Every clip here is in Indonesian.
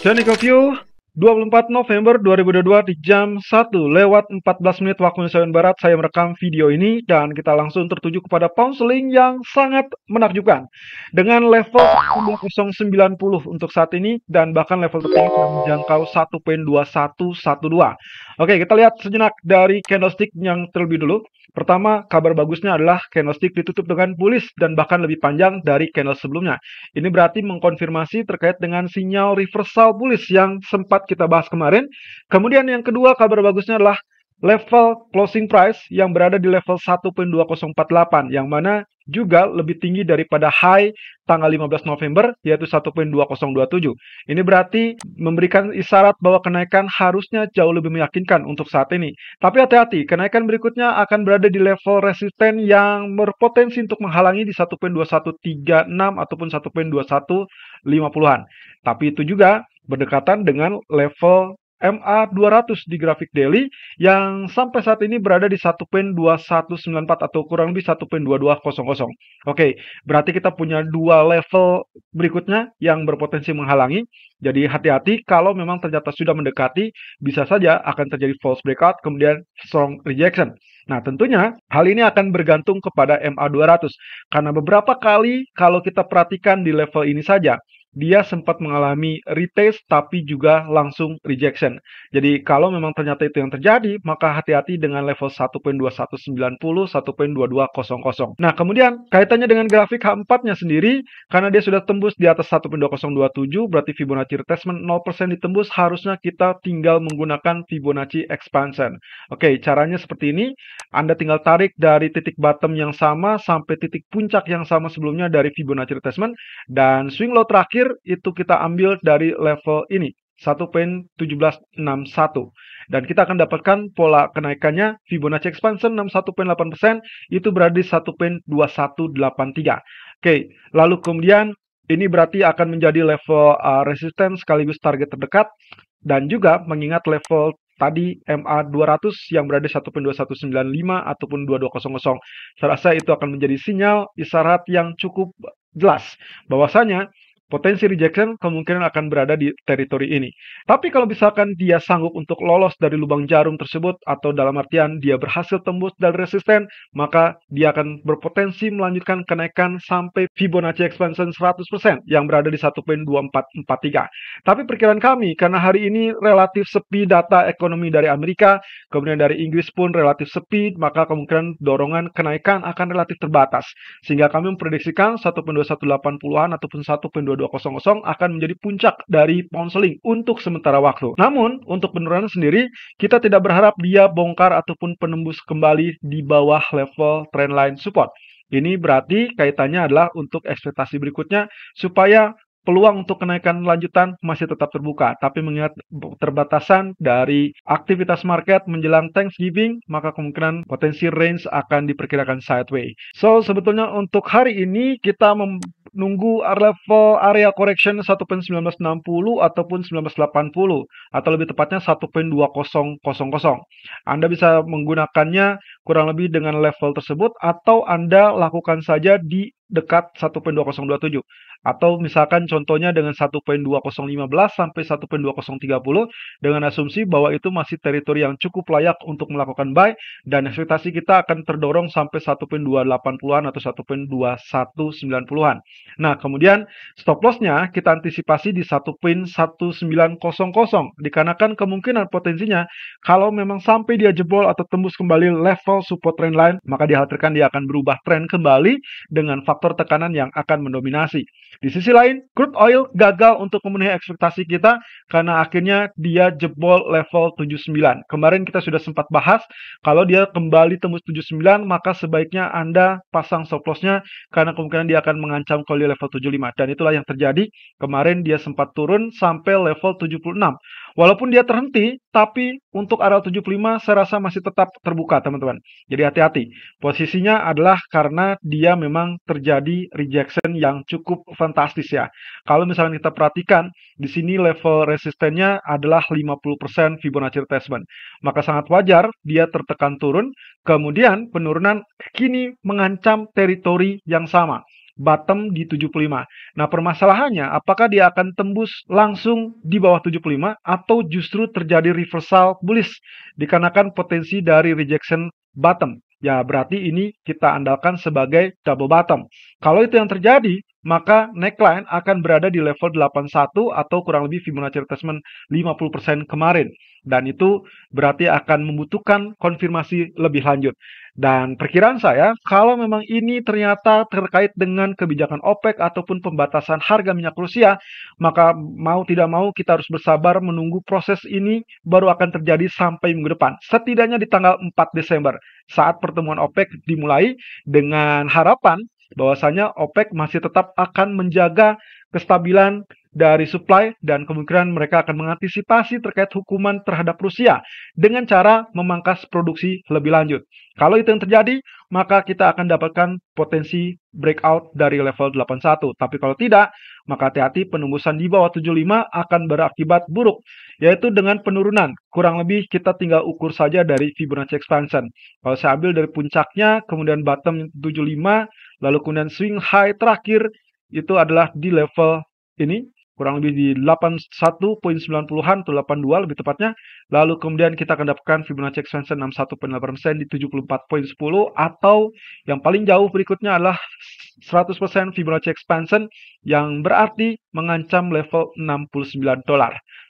Technical View 24 November 2022 di jam 1:14 waktu Indonesia Barat, saya merekam video ini dan kita langsung tertuju kepada pound sterling yang sangat menakjubkan dengan level 1090 untuk saat ini dan bahkan level tertinggi sudah menjangkau 1.2112. Oke, kita lihat sejenak dari candlestick yang terlebih dulu. Pertama, kabar bagusnya adalah candlestick ditutup dengan bullish dan bahkan lebih panjang dari candle sebelumnya. Ini berarti mengkonfirmasi terkait dengan sinyal reversal bullish yang sempat kita bahas kemarin. Kemudian yang kedua, kabar bagusnya adalah level closing price yang berada di level 1.2048 yang mana juga lebih tinggi daripada high tanggal 15 November yaitu 1.2027. Ini berarti memberikan isyarat bahwa kenaikan harusnya jauh lebih meyakinkan untuk saat ini. Tapi hati-hati, kenaikan berikutnya akan berada di level resisten yang berpotensi untuk menghalangi di 1.2136 ataupun 1.2150-an. Tapi itu juga berdekatan dengan level MA 200 di grafik daily yang sampai saat ini berada di 1.2194 atau kurang lebih 1.2200. Oke, berarti kita punya dua level berikutnya yang berpotensi menghalangi. Jadi hati-hati kalau memang ternyata sudah mendekati, bisa saja akan terjadi false breakout kemudian strong rejection. Nah, tentunya hal ini akan bergantung kepada MA 200 karena beberapa kali kalau kita perhatikan di level ini saja dia sempat mengalami retest tapi juga langsung rejection. Jadi kalau memang ternyata itu yang terjadi, maka hati-hati dengan level 1.2190, 1.2200. Nah, kemudian kaitannya dengan grafik H4-nya sendiri, karena dia sudah tembus di atas 1.2027, berarti Fibonacci retracement 0% ditembus, harusnya kita tinggal menggunakan Fibonacci expansion. Oke, caranya seperti ini. Anda tinggal tarik dari titik bottom yang sama sampai titik puncak yang sama sebelumnya dari Fibonacci retracement, dan swing low terakhir itu kita ambil dari level ini 1.1761 dan kita akan dapatkan pola kenaikannya Fibonacci expansion 61.8% itu berada di 1.2183. Oke, lalu kemudian ini berarti akan menjadi level resisten sekaligus target terdekat dan juga mengingat level tadi MA 200 yang berada di 1.2195 ataupun 2200. Saya rasa itu akan menjadi sinyal isyarat yang cukup jelas bahwasanya potensi rejection kemungkinan akan berada di teritori ini. Tapi kalau misalkan dia sanggup untuk lolos dari lubang jarum tersebut atau dalam artian dia berhasil tembus dari resisten, maka dia akan berpotensi melanjutkan kenaikan sampai Fibonacci expansion 100% yang berada di 1.2443. Tapi perkiraan kami karena hari ini relatif sepi data ekonomi dari Amerika, kemudian dari Inggris pun relatif sepi, maka kemungkinan dorongan kenaikan akan relatif terbatas. Sehingga kami memprediksikan 1.2180-an ataupun 1.2200 akan menjadi puncak dari pound sterling untuk sementara waktu. Namun, untuk penurunan sendiri, kita tidak berharap dia bongkar ataupun penembus kembali di bawah level trendline support. Ini berarti kaitannya adalah untuk ekspektasi berikutnya supaya peluang untuk kenaikan lanjutan masih tetap terbuka, tapi mengingat terbatasan dari aktivitas market menjelang Thanksgiving, maka kemungkinan potensi range akan diperkirakan sideways. So, sebetulnya untuk hari ini kita menunggu level area correction 1.1960 ataupun 1980 atau lebih tepatnya 1.2000. Anda bisa menggunakannya kurang lebih dengan level tersebut atau Anda lakukan saja di dekat 1.2027 atau misalkan contohnya dengan 1.2015 sampai 1.2030 dengan asumsi bahwa itu masih teritori yang cukup layak untuk melakukan buy dan ekspektasi kita akan terdorong sampai 1.280-an atau 1.2190-an. Nah, kemudian stop loss-nya kita antisipasi di 1.1900 dikarenakan kemungkinan potensinya kalau memang sampai dia jebol atau tembus kembali level support trendline, maka dikhawatirkan dia akan berubah tren kembali dengan faktor tekanan yang akan mendominasi. Di sisi lain, crude oil gagal untuk memenuhi ekspektasi kita karena akhirnya dia jebol level 79. Kemarin kita sudah sempat bahas, kalau dia kembali tembus 79, maka sebaiknya Anda pasang stop loss-nya karena kemungkinan dia akan mengancam kalau di level 75. Dan itulah yang terjadi. Kemarin dia sempat turun sampai level 76. Walaupun dia terhenti, tapi untuk area 75 saya rasa masih tetap terbuka, teman-teman. Jadi hati-hati. Posisinya adalah karena dia memang terjadi rejection yang cukup fantastis ya. Kalau misalnya kita perhatikan, di sini level resistennya adalah 50% Fibonacci retracement. Maka sangat wajar dia tertekan turun, kemudian penurunan kini mengancam teritori yang sama. bottom di 75. Nah, permasalahannya apakah dia akan tembus langsung di bawah 75 atau justru terjadi reversal bullish dikarenakan potensi dari rejection bottom. Ya, berarti ini kita andalkan sebagai double bottom. Kalau itu yang terjadi, maka neckline akan berada di level 81 atau kurang lebih Fibonacci retracement 50% kemarin. Dan itu berarti akan membutuhkan konfirmasi lebih lanjut. Dan perkiraan saya, kalau memang ini ternyata terkait dengan kebijakan OPEC ataupun pembatasan harga minyak Rusia, maka mau tidak mau kita harus bersabar menunggu proses ini baru akan terjadi sampai minggu depan. Setidaknya di tanggal 4 Desember saat pertemuan OPEC dimulai dengan harapan bahwasanya OPEC masih tetap akan menjaga kestabilan dari supply dan kemungkinan mereka akan mengantisipasi terkait hukuman terhadap Rusia dengan cara memangkas produksi lebih lanjut. Kalau itu yang terjadi, maka kita akan dapatkan potensi breakout dari level 81. Tapi kalau tidak, maka hati-hati penembusan di bawah 75 akan berakibat buruk, yaitu dengan penurunan. Kurang lebih kita tinggal ukur saja dari Fibonacci expansion. Kalau saya ambil dari puncaknya, kemudian bottom 75, lalu kemudian swing high terakhir, itu adalah di level ini, kurang lebih di 81.90-an atau 82 lebih tepatnya. Lalu kemudian kita akan dapatkan Fibonacci expansion 61.8% di 74.10 atau yang paling jauh berikutnya adalah 100% Fibonacci expansion yang berarti mengancam level $69.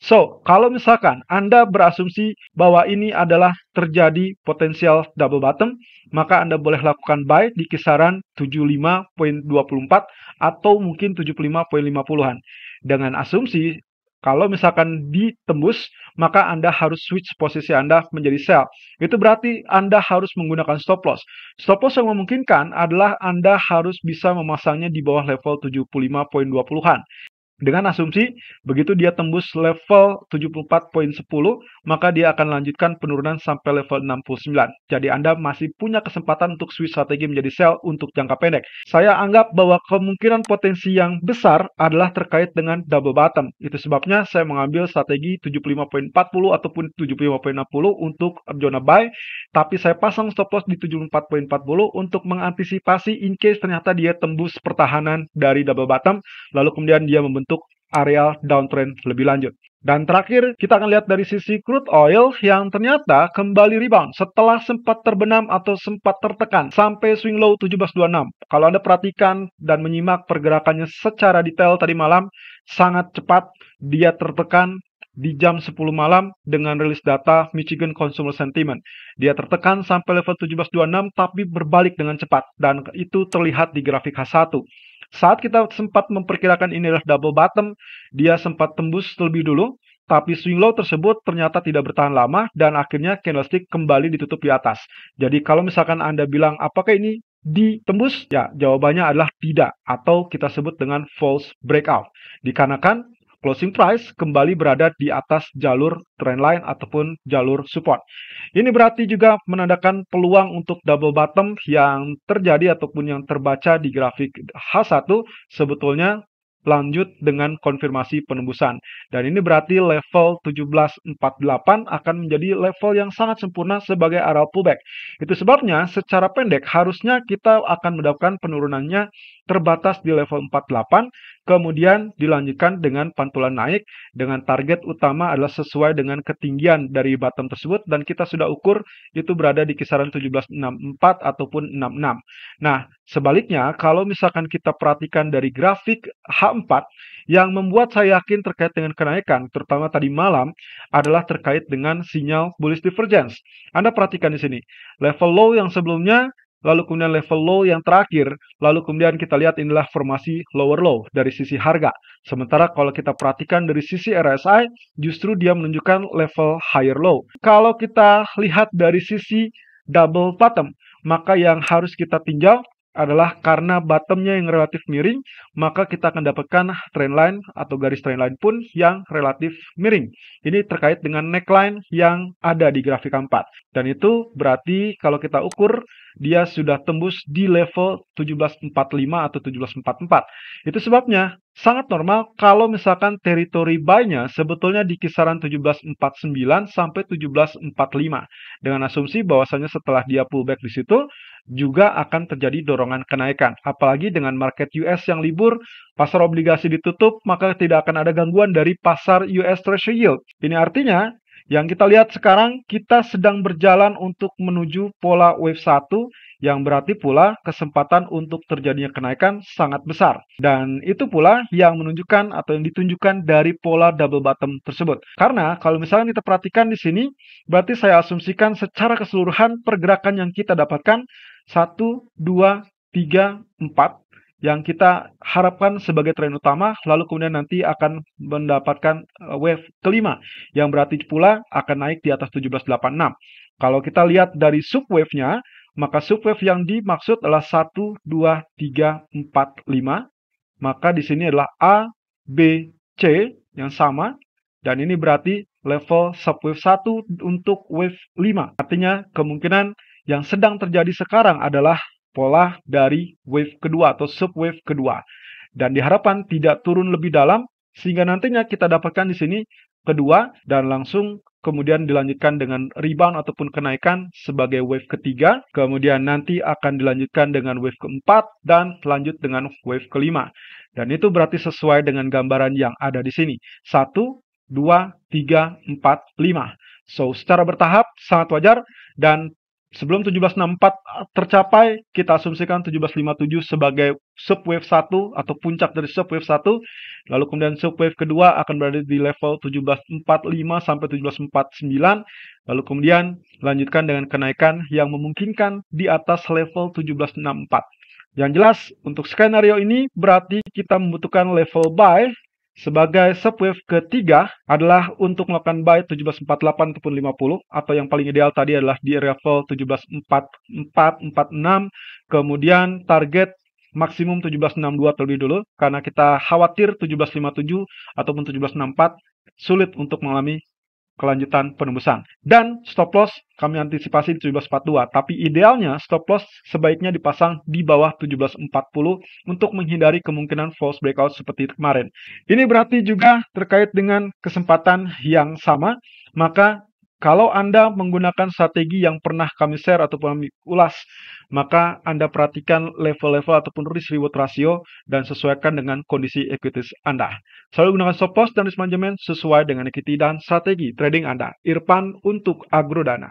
So, kalau misalkan Anda berasumsi bahwa ini adalah terjadi potensial double bottom, maka Anda boleh lakukan buy di kisaran 75.24 atau mungkin 75.50-an. Dengan asumsi kalau misalkan ditembus, maka Anda harus switch posisi Anda menjadi sell. Itu berarti Anda harus menggunakan stop loss. Stop loss yang memungkinkan adalah Anda harus bisa memasangnya di bawah level 75.20-an. Dengan asumsi, begitu dia tembus level 74.10, maka dia akan lanjutkan penurunan sampai level 69. Jadi Anda masih punya kesempatan untuk switch strategi menjadi sell untuk jangka pendek. Saya anggap bahwa kemungkinan potensi yang besar adalah terkait dengan double bottom. Itu sebabnya saya mengambil strategi 75.40 ataupun 75.60 untuk zona buy, tapi saya pasang stop loss di 74.40 untuk mengantisipasi in case ternyata dia tembus pertahanan dari double bottom, lalu kemudian dia membentuk area downtrend lebih lanjut. Dan terakhir, kita akan lihat dari sisi crude oil yang ternyata kembali rebound setelah sempat terbenam atau sempat tertekan sampai swing low 17.26. Kalau Anda perhatikan dan menyimak pergerakannya secara detail tadi malam, sangat cepat dia tertekan di jam 10 malam dengan rilis data Michigan Consumer Sentiment. Dia tertekan sampai level 17.26 tapi berbalik dengan cepat dan itu terlihat di grafik H1. Saat kita sempat memperkirakan ini adalah double bottom, dia sempat tembus terlebih dulu, tapi swing low tersebut ternyata tidak bertahan lama dan akhirnya candlestick kembali ditutup di atas. Jadi kalau misalkan Anda bilang apakah ini ditembus? Ya, jawabannya adalah tidak atau kita sebut dengan false breakout. Dikarenakan closing price kembali berada di atas jalur trendline ataupun jalur support. Ini berarti juga menandakan peluang untuk double bottom yang terjadi ataupun yang terbaca di grafik H1 sebetulnya lanjut dengan konfirmasi penembusan. Dan ini berarti level 1748 akan menjadi level yang sangat sempurna sebagai area pullback. Itu sebabnya secara pendek harusnya kita akan mendapatkan penurunannya terbatas di level 48, kemudian dilanjutkan dengan pantulan naik dengan target utama adalah sesuai dengan ketinggian dari bottom tersebut dan kita sudah ukur itu berada di kisaran 1764 ataupun 66. Nah, sebaliknya kalau misalkan kita perhatikan dari grafik H4 yang membuat saya yakin terkait dengan kenaikan terutama tadi malam adalah terkait dengan sinyal bullish divergence. Anda perhatikan di sini, level low yang sebelumnya lalu kemudian level low yang terakhir, lalu kemudian kita lihat inilah formasi lower low dari sisi harga. Sementara kalau kita perhatikan dari sisi RSI, justru dia menunjukkan level higher low. Kalau kita lihat dari sisi double bottom, maka yang harus kita tinjau adalah karena bottomnya yang relatif miring, maka kita akan dapatkan trendline atau garis trendline pun yang relatif miring. Ini terkait dengan neckline yang ada di grafik 4. Dan itu berarti kalau kita ukur, dia sudah tembus di level 1745 atau 1744. Itu sebabnya sangat normal kalau misalkan teritori buy-nya sebetulnya di kisaran 17.49 sampai 17.45 dengan asumsi bahwasanya setelah dia pullback di situ juga akan terjadi dorongan kenaikan. Apalagi dengan market US yang libur, pasar obligasi ditutup, maka tidak akan ada gangguan dari pasar US Treasury Yield. Ini artinya yang kita lihat sekarang kita sedang berjalan untuk menuju pola wave 1 yang berarti pula kesempatan untuk terjadinya kenaikan sangat besar. Dan itu pula yang menunjukkan atau yang ditunjukkan dari pola double bottom tersebut. Karena kalau misalnya kita perhatikan di sini, berarti saya asumsikan secara keseluruhan pergerakan yang kita dapatkan 1, 2, 3, 4 yang kita harapkan sebagai tren utama, lalu kemudian nanti akan mendapatkan wave kelima, yang berarti pula akan naik di atas 1786. Kalau kita lihat dari subwave-nya, maka subwave yang dimaksud adalah 1, 2, 3, 4, 5. Maka di sini adalah A, B, C yang sama. Dan ini berarti level subwave 1 untuk wave 5. Artinya kemungkinan yang sedang terjadi sekarang adalah pola dari wave kedua atau subwave kedua. Dan diharapkan tidak turun lebih dalam sehingga nantinya kita dapatkan di sini kedua dan langsung kemudian dilanjutkan dengan rebound ataupun kenaikan sebagai wave ketiga, kemudian nanti akan dilanjutkan dengan wave keempat dan lanjut dengan wave kelima. Dan itu berarti sesuai dengan gambaran yang ada di sini. 1, 2, 3, 4, 5. So, secara bertahap sangat wajar dan sebelum 1764 tercapai, kita asumsikan 1757 sebagai subwave 1 atau puncak dari subwave 1. Lalu kemudian subwave kedua akan berada di level 1745 sampai 1749. Lalu kemudian lanjutkan dengan kenaikan yang memungkinkan di atas level 1764. Yang jelas, untuk skenario ini berarti kita membutuhkan level buy sebagai subwave ketiga adalah untuk melakukan buy 1748 ataupun 50 atau yang paling ideal tadi adalah di level 174446, kemudian target maksimum 1762 terlebih dulu karena kita khawatir 1757 ataupun 1764 sulit untuk mengalami kelanjutan penembusan. Dan stop loss kami antisipasi di 1742, tapi idealnya stop loss sebaiknya dipasang di bawah 1740 untuk menghindari kemungkinan false breakout seperti kemarin. Ini berarti juga terkait dengan kesempatan yang sama, maka kalau Anda menggunakan strategi yang pernah kami share ataupun kami ulas, maka Anda perhatikan level-level ataupun risk-reward ratio dan sesuaikan dengan kondisi equities Anda. Selalu gunakan stop loss dan risk management sesuai dengan equity dan strategi trading Anda. Irfan untuk Agrodana.